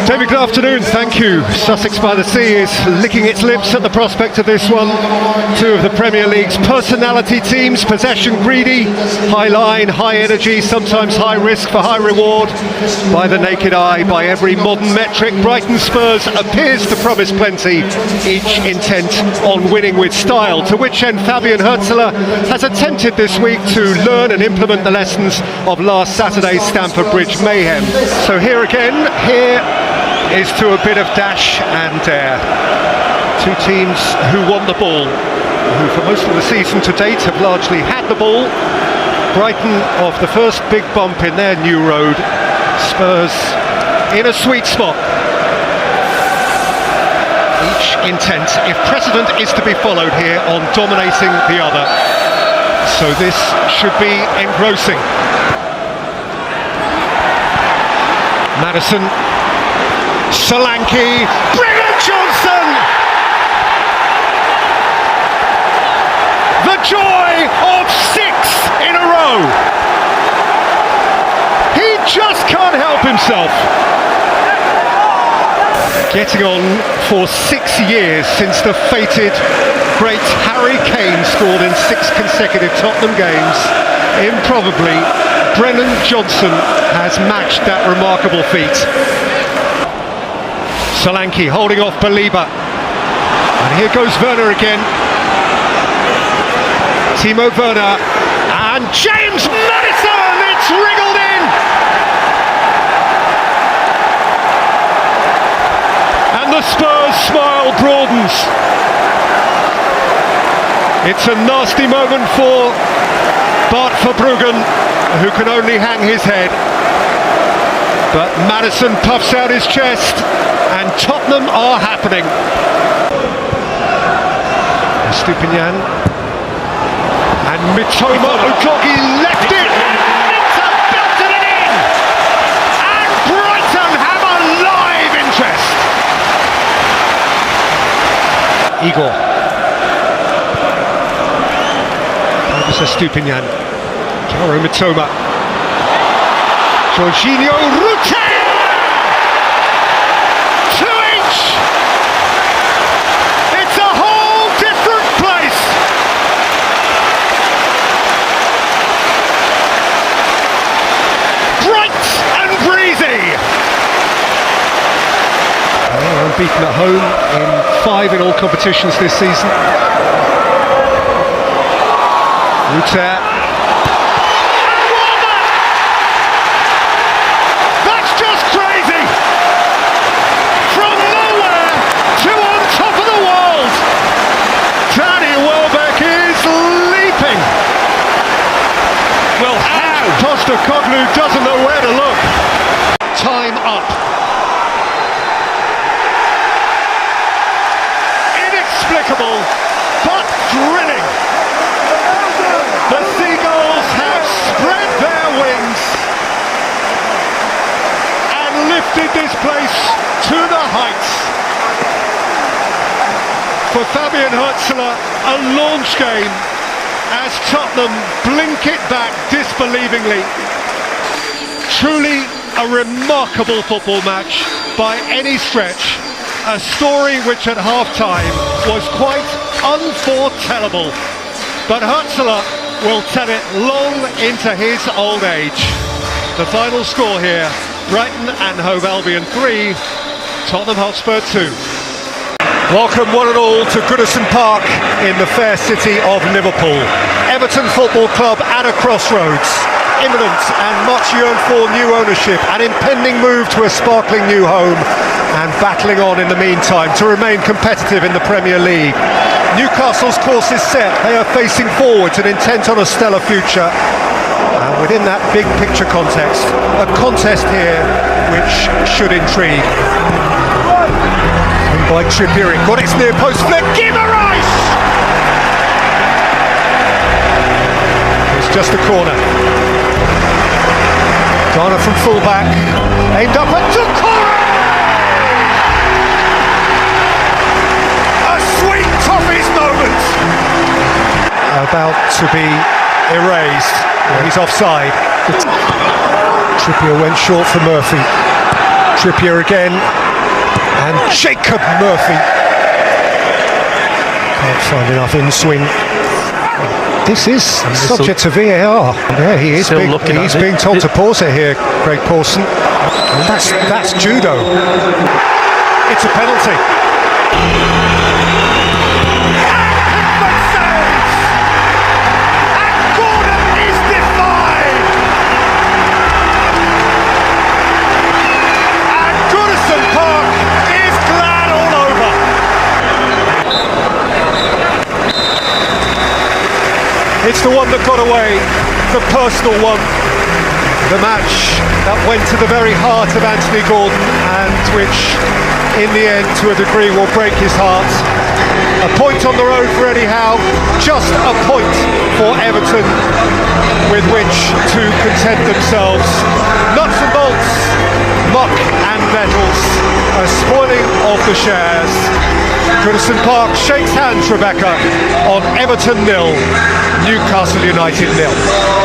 David, good afternoon. Thank you. Sussex by the Sea is licking its lips at the prospect of this one. Two of the Premier League's personality teams, possession greedy, high line, high energy, sometimes high risk for high reward. By the naked eye, by every modern metric, Brighton Spurs appears to promise plenty, each intent on winning with style, to which end Fabian Hürzeler has attempted this week to learn and implement the lessons of last Saturday's Stamford Bridge mayhem. So here is to a bit of dash and dare. Two teams who want the ball, who for most of the season to date have largely had the ball. Brighton off the first big bump in their new road. Spurs in a sweet spot. Each intent, if precedent is to be followed here, on dominating the other. So this should be engrossing. Maddison, Solanke, brilliant Johnson! The joy of 6 in a row! He just can't help himself. Getting on for 6 years since the fated great Harry Kane scored in 6 consecutive Tottenham games. Improbably, Brennan Johnson has matched that remarkable feat. Solanke holding off Baliba. And here goes Werner again. Timo Werner. And James Maddison! It's wriggled in! And the Spurs smile broadens. It's a nasty moment for Bart Verbruggen, who can only hang his head. But Maddison puffs out his chest, and Tottenham are happening. Stupinian and Mitoma Udogie left it. It's a belted it in, and Brighton have a live interest. Igor. This is Stupinian. Jaro Mitoma. Jorginho Rute! 2-inch! It's a whole different place! Bright and breezy! They're unbeaten at home in 5 in all competitions this season. Rute. Koglu doesn't know where to look. Time up. Inexplicable, but thrilling. The Seagulls have spread their wings and lifted this place to the heights. For Fabian Hürzeler, a launch game as Tottenham blink it back disbelievingly. Truly a remarkable football match by any stretch. A story which at half-time was quite unforetellable. But Hürzeler will tell it long into his old age. The final score here, Brighton and Hove Albion 3, Tottenham Hotspur 2. Welcome one and all to Goodison Park in the fair city of Liverpool. Everton Football Club at a crossroads. Imminent and much yearned for new ownership, an impending move to a sparkling new home, and battling on in the meantime to remain competitive in the Premier League. Newcastle's course is set. They are facing forwards and intent on a stellar future. And within that big picture context, a contest here which should intrigue. By Trippier, it got its near post flick. Guimaraes! It's just a corner. Ghana from full-back, aimed up at Doucouré! A sweet toffees moment! About to be erased. He's offside. Trippier went short for Murphy. Trippier again, and Jacob Murphy can't find enough in swing. This is subject to VAR. Yeah, he is being told to pause it here, Craig Pawson. That's judo. It's a penalty. It's the one that got away, the personal one, the match that went to the very heart of Anthony Gordon and which, in the end, to a degree, will break his heart. A point on the road for Eddie Howe, just a point for Everton with which to content themselves. Nuts and bolts, muck and metals, a spoiling of the shares. Goodison Park shakes hands, Rebecca, on Everton 0, Newcastle United 0.